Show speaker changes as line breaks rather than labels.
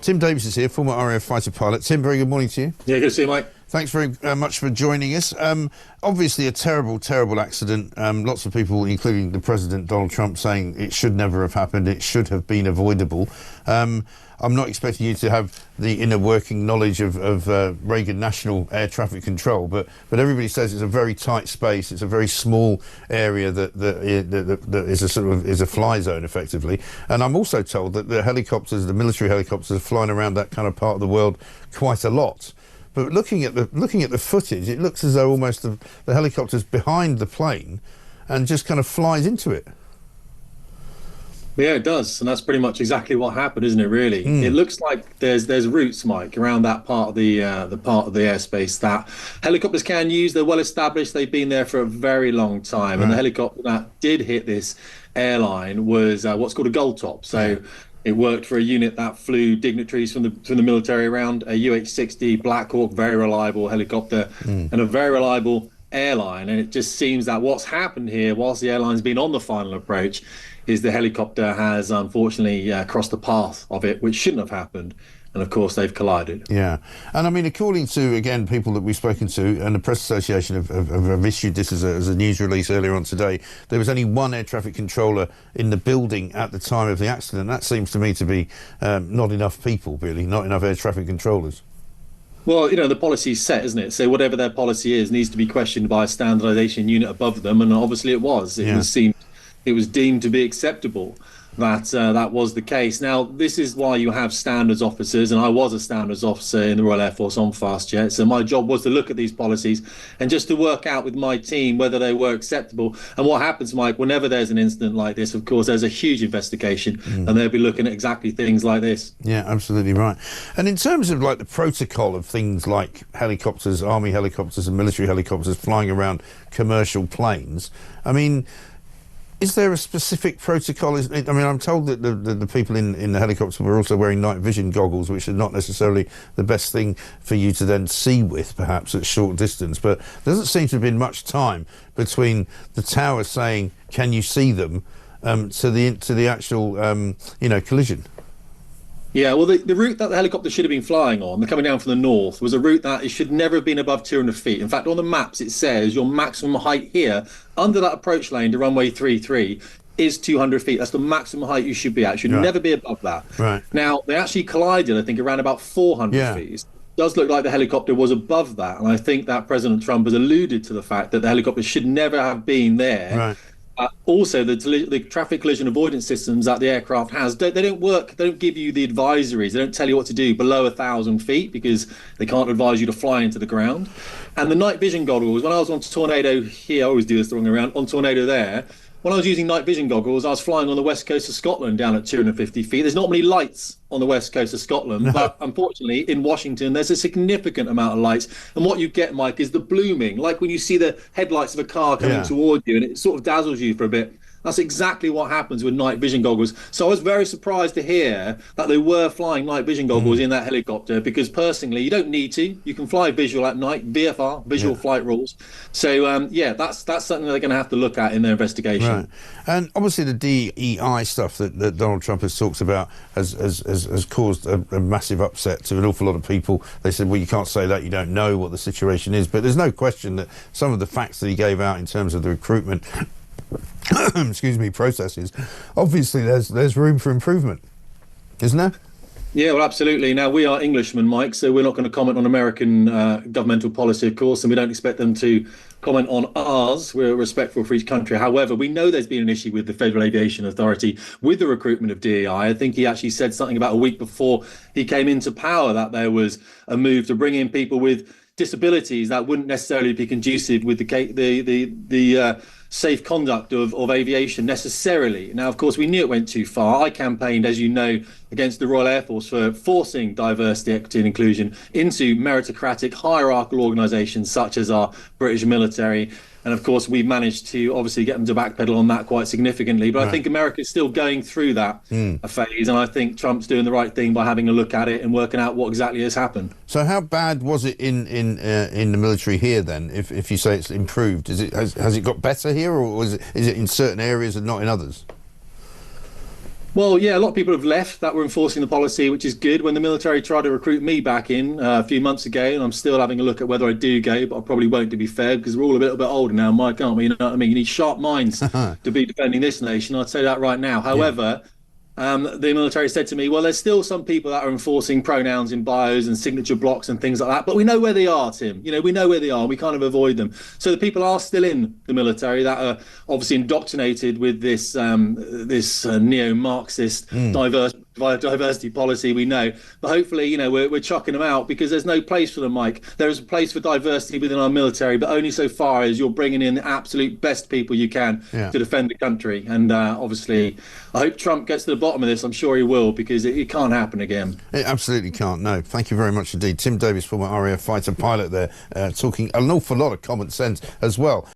Tim Davis is here, former RAF fighter pilot. Tim, very good morning to you.
Yeah, good to see you, Mike.
Thanks very much for joining us. Obviously a terrible, terrible accident. Lots of people, including the President, Donald Trump, saying it should never have happened. It should have been avoidable. I'm not expecting you to have the inner working knowledge of Reagan National Air Traffic Control, but everybody says it's a very tight space. It's a very small area that is a sort of a fly zone, effectively. And I'm also told that the helicopters, the military helicopters, are flying around that kind of part of the world quite a lot. But looking at the footage, it looks as though almost the helicopter's behind the plane and just kind of flies into it.
Yeah, it does, and that's pretty much exactly what happened, isn't it? Really, it looks like there's routes, Mike, around that part of the part of the airspace that helicopters can use. They're well established. They've been there for a very long time, and the helicopter that did hit this airline was what's called a gold top. So. It worked for a unit that flew dignitaries from the military around, a UH-60 Black Hawk, very reliable helicopter, and a very reliable airline. And it just seems that what's happened here, whilst the airline's been on the final approach, is the helicopter has unfortunately crossed the path of it, which shouldn't have happened. And of course, they've collided.
Yeah. And I mean, according to, again, people that we've spoken to, and the Press Association have issued this as a news release earlier on today, there was only one air traffic controller in the building at the time of the accident. That seems to me to be not enough people, really, not enough air traffic controllers.
Well, you know, the policy's set, isn't it? So whatever their policy is needs to be questioned by a standardization unit above them. And obviously it was. It was deemed to be acceptable. That was the case. Now, this is why you have standards officers, and I was a standards officer in the Royal Air Force on fast jets, so my job was to look at these policies and just to work out with my team whether they were acceptable. And what happens, Mike, whenever there's an incident like this, of course, there's a huge investigation, and they'll be looking at exactly things like this.
Yeah, absolutely right. And in terms of like the protocol of things like helicopters, army helicopters and military helicopters flying around commercial planes, I mean, is there a specific protocol? I mean, I'm told that the people in the helicopter were also wearing night vision goggles, which are not necessarily the best thing for you to then see with, perhaps, at short distance. But there doesn't seem to have been much time between the tower saying, can you see them, to the actual, collision.
Yeah, well, the route that the helicopter should have been flying on, they're coming down from the north, was a route that it should never have been above 200 feet. In fact, on the maps, it says your maximum height here, under that approach lane to runway 33, is 200 feet. That's the maximum height you should be at. Should never be above that. Right. Now, they actually collided, I think, around about 400 feet. It does look like the helicopter was above that. And I think that President Trump has alluded to the fact that the helicopter should never have been there. Right. Also, the traffic collision avoidance systems that the aircraft has, they don't work. They don't give you the advisories. They don't tell you what to do below 1,000 feet because they can't advise you to fly into the ground. And the night vision goggles, when I was on Tornado here, I always do this the wrong way around, on Tornado there, when I was using night vision goggles, I was flying on the west coast of Scotland down at 250 feet. There's not many lights on the west coast of Scotland, but unfortunately in Washington there's a significant amount of lights, and what you get, Mike, is the blooming, like when you see the headlights of a car coming toward you and it sort of dazzles you for a bit. That's exactly what happens with night vision goggles. So I was very surprised to hear that they were flying night vision goggles in that helicopter, because personally, you don't need to. You can fly visual at night, VFR, visual flight rules. So, that's something they're going to have to look at in their investigation.
Right. And obviously the DEI stuff that Donald Trump has talked about has caused a massive upset to an awful lot of people. They said, well, you can't say that, you don't know what the situation is. But there's no question that some of the facts that he gave out in terms of the recruitment processes, obviously there's room for improvement, isn't there?
Yeah, well, absolutely. Now, we are Englishmen, Mike, so we're not going to comment on American governmental policy, of course, and we don't expect them to comment on ours. We're respectful for each country. However, we know there's been an issue with the Federal Aviation Authority with the recruitment of DEI. I think he actually said something about a week before he came into power that there was a move to bring in people with disabilities that wouldn't necessarily be conducive with the safe conduct of aviation necessarily. Now, of course, we knew it went too far. I campaigned, as you know, against the Royal Air Force for forcing diversity, equity and inclusion into meritocratic, hierarchical organisations such as our British military. And of course, we've managed to obviously get them to backpedal on that quite significantly. But I think America is still going through that phase. And I think Trump's doing the right thing by having a look at it and working out what exactly has happened.
So how bad was it in the military here then, if you say it's improved? Has it got better here, or is it in certain areas and not in others?
Well, yeah, a lot of people have left that were enforcing the policy, which is good. When the military tried to recruit me back in a few months ago, and I'm still having a look at whether I do go, but I probably won't, to be fair, because we're all a little bit older now, Mike, aren't we? You know what I mean? You need sharp minds to be defending this nation. I'd say that right now. However, the military said to me, well, there's still some people that are enforcing pronouns in bios and signature blocks and things like that, but we know where they are, Tim. You know, we know where they are. We kind of avoid them. So the people are still in the military that are obviously indoctrinated with this neo-Marxist diversity policy, we know. But hopefully, you know, we're chucking them out, because there's no place for them, Mike. There is a place for diversity within our military, but only so far as you're bringing in the absolute best people you can to defend the country. And obviously, I hope Trump gets to the bottom of this. I'm sure he will, because it can't happen again.
It absolutely can't, no. Thank you very much indeed. Tim Davis, former RAF fighter pilot there, talking an awful lot of common sense as well.